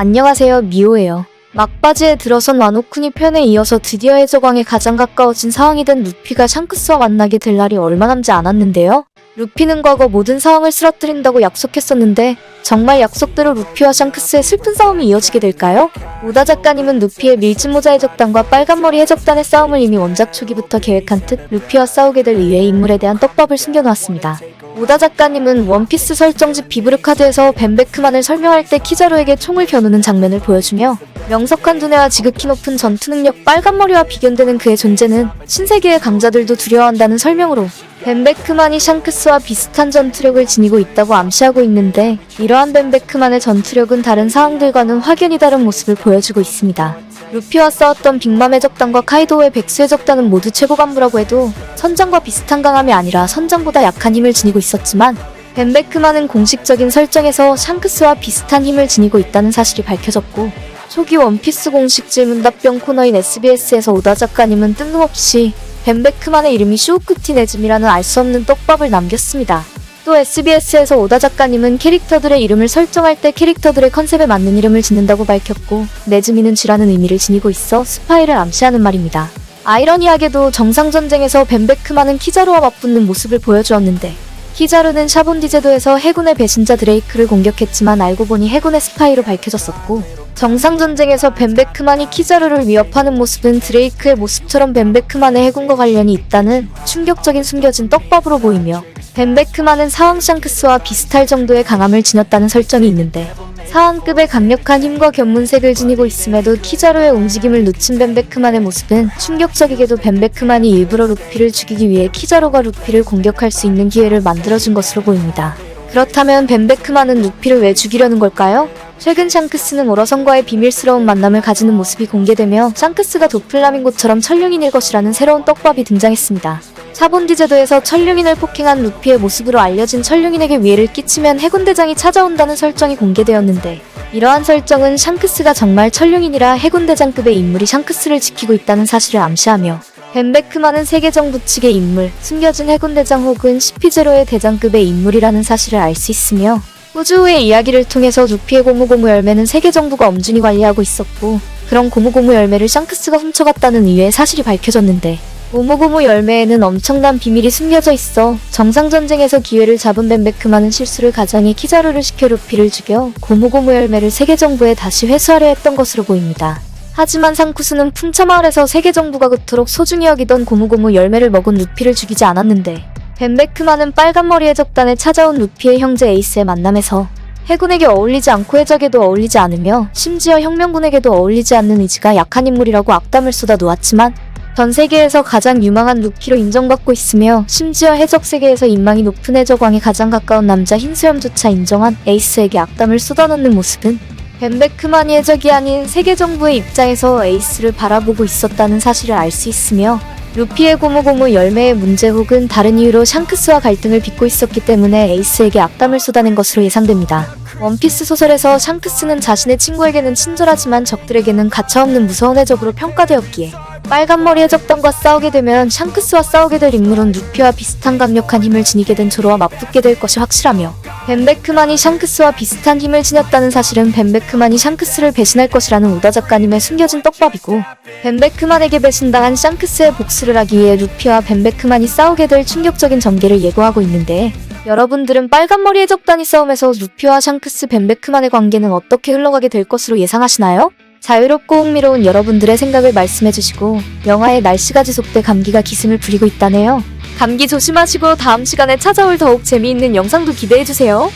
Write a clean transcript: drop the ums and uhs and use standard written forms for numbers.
안녕하세요, 미호예요. 막바지에 들어선 와노쿠니 편에 이어서 드디어 해적왕에 가장 가까워진 상황이 된 루피가 샹크스와 만나게 될 날이 얼마 남지 않았는데요. 루피는 과거 모든 상황을 쓰러뜨린다고 약속했었는데 정말 약속대로 루피와 샹크스의 슬픈 싸움이 이어지게 될까요? 오다 작가님은 루피의 밀짚모자 해적단과 빨간머리 해적단의 싸움을 이미 원작 초기부터 계획한 듯 루피와 싸우게 될 의외의 인물에 대한 떡밥을 숨겨놓았습니다. 오다 작가님은 원피스 설정집 비브르카드에서 벤베크만을 설명할 때 키자루에게 총을 겨누는 장면을 보여주며 명석한 두뇌와 지극히 높은 전투 능력 빨간머리와 비견되는 그의 존재는 신세계의 강자들도 두려워한다는 설명으로 벤베크만이 샹크스와 비슷한 전투력을 지니고 있다고 암시하고 있는데 이러한 벤베크만의 전투력은 다른 상황들과는 확연히 다른 모습을 보여주고 있습니다. 루피와 싸웠던 빅맘 해적단과 카이도우의 백수 해적단은 모두 최고 간부라고 해도 선장과 비슷한 강함이 아니라 선장보다 약한 힘을 지니고 있었지만 벤베크만은 공식적인 설정에서 샹크스와 비슷한 힘을 지니고 있다는 사실이 밝혀졌고 초기 원피스 공식 질문답변 코너인 SBS에서 오다 작가님은 뜬금없이 벤베크만의 이름이 쇼우쿠티 네즈미라는 알 수 없는 떡밥을 남겼습니다. 또 SBS에서 오다 작가님은 캐릭터들의 이름을 설정할 때 캐릭터들의 컨셉에 맞는 이름을 짓는다고 밝혔고 네즈미는 쥐라는 의미를 지니고 있어 스파이를 암시하는 말입니다. 아이러니하게도 정상전쟁에서 벤베크만은 키자루와 맞붙는 모습을 보여주었는데 키자루는 샤본디제도에서 해군의 배신자 드레이크를 공격했지만 알고 보니 해군의 스파이로 밝혀졌었고 정상전쟁에서 벤베크만이 키자루를 위협하는 모습은 드레이크의 모습처럼 벤베크만의 해군과 관련이 있다는 충격적인 숨겨진 떡밥으로 보이며 벤베크만은 사왕 샹크스와 비슷할 정도의 강함을 지녔다는 설정이 있는데 사왕급의 강력한 힘과 견문색을 지니고 있음에도 키자루의 움직임을 놓친 벤베크만의 모습은 충격적이게도 벤베크만이 일부러 루피를 죽이기 위해 키자루가 루피를 공격할 수 있는 기회를 만들어준 것으로 보입니다. 그렇다면 벤베크만은 루피를 왜 죽이려는 걸까요? 최근 샹크스는 오러성과의 비밀스러운 만남을 가지는 모습이 공개되며 샹크스가 도플라밍고처럼 천룡인일 것이라는 새로운 떡밥이 등장했습니다. 샤본디제도에서 천룡인을 폭행한 루피의 모습으로 알려진 천룡인에게 위해를 끼치면 해군대장이 찾아온다는 설정이 공개되었는데 이러한 설정은 샹크스가 정말 천룡인이라 해군대장급의 인물이 샹크스를 지키고 있다는 사실을 암시하며 벤베크만은 세계정부 측의 인물, 숨겨진 해군대장 혹은 CP0의 대장급의 인물이라는 사실을 알 수 있으며 우주의 이야기를 통해서 루피의 고무고무 열매는 세계정부가 엄중히 관리하고 있었고 그런 고무고무 열매를 샹크스가 훔쳐갔다는 의외의 사실이 밝혀졌는데 고무고무 열매에는 엄청난 비밀이 숨겨져 있어 정상전쟁에서 기회를 잡은 벤베크만은 실수를 가장해 키자루를 시켜 루피를 죽여 고무고무 열매를 세계정부에 다시 회수하려 했던 것으로 보입니다. 하지만 상쿠스는 풍차마을에서 세계정부가 그토록 소중히 여기던 고무고무 열매를 먹은 루피를 죽이지 않았는데 벤베크만은 빨간머리 해적단에 찾아온 루피의 형제 에이스의 만남에서 해군에게 어울리지 않고 해적에도 어울리지 않으며 심지어 혁명군에게도 어울리지 않는 의지가 약한 인물이라고 악담을 쏟아 놓았지만 전 세계에서 가장 유망한 루키로 인정받고 있으며 심지어 해적 세계에서 인망이 높은 해적왕에 가장 가까운 남자 흰수염조차 인정한 에이스에게 악담을 쏟아놓는 모습은 벤베크만이 해적이 아닌 세계정부의 입장에서 에이스를 바라보고 있었다는 사실을 알 수 있으며 루피의 고무고무 열매의 문제 혹은 다른 이유로 샹크스와 갈등을 빚고 있었기 때문에 에이스에게 악담을 쏟아낸 것으로 예상됩니다. 원피스 소설에서 샹크스는 자신의 친구에게는 친절하지만 적들에게는 가차없는 무서운 해적으로 평가되었기에 빨간머리 해적단과 싸우게 되면 샹크스와 싸우게 될 인물은 루피와 비슷한 강력한 힘을 지니게 된 조로와 맞붙게 될 것이 확실하며 벤베크만이 샹크스와 비슷한 힘을 지녔다는 사실은 벤베크만이 샹크스를 배신할 것이라는 오다 작가님의 숨겨진 떡밥이고 벤베크만에게 배신당한 샹크스의 복수를 하기 위해 루피와 벤베크만이 싸우게 될 충격적인 전개를 예고하고 있는데 여러분들은 빨간머리 해적단이 싸움에서 루피와 샹크스 벤베크만의 관계는 어떻게 흘러가게 될 것으로 예상하시나요? 자유롭고 흥미로운 여러분들의 생각을 말씀해주시고 영하의 날씨가 지속돼 감기가 기승을 부리고 있다네요. 감기 조심하시고 다음 시간에 찾아올 더욱 재미있는 영상도 기대해주세요.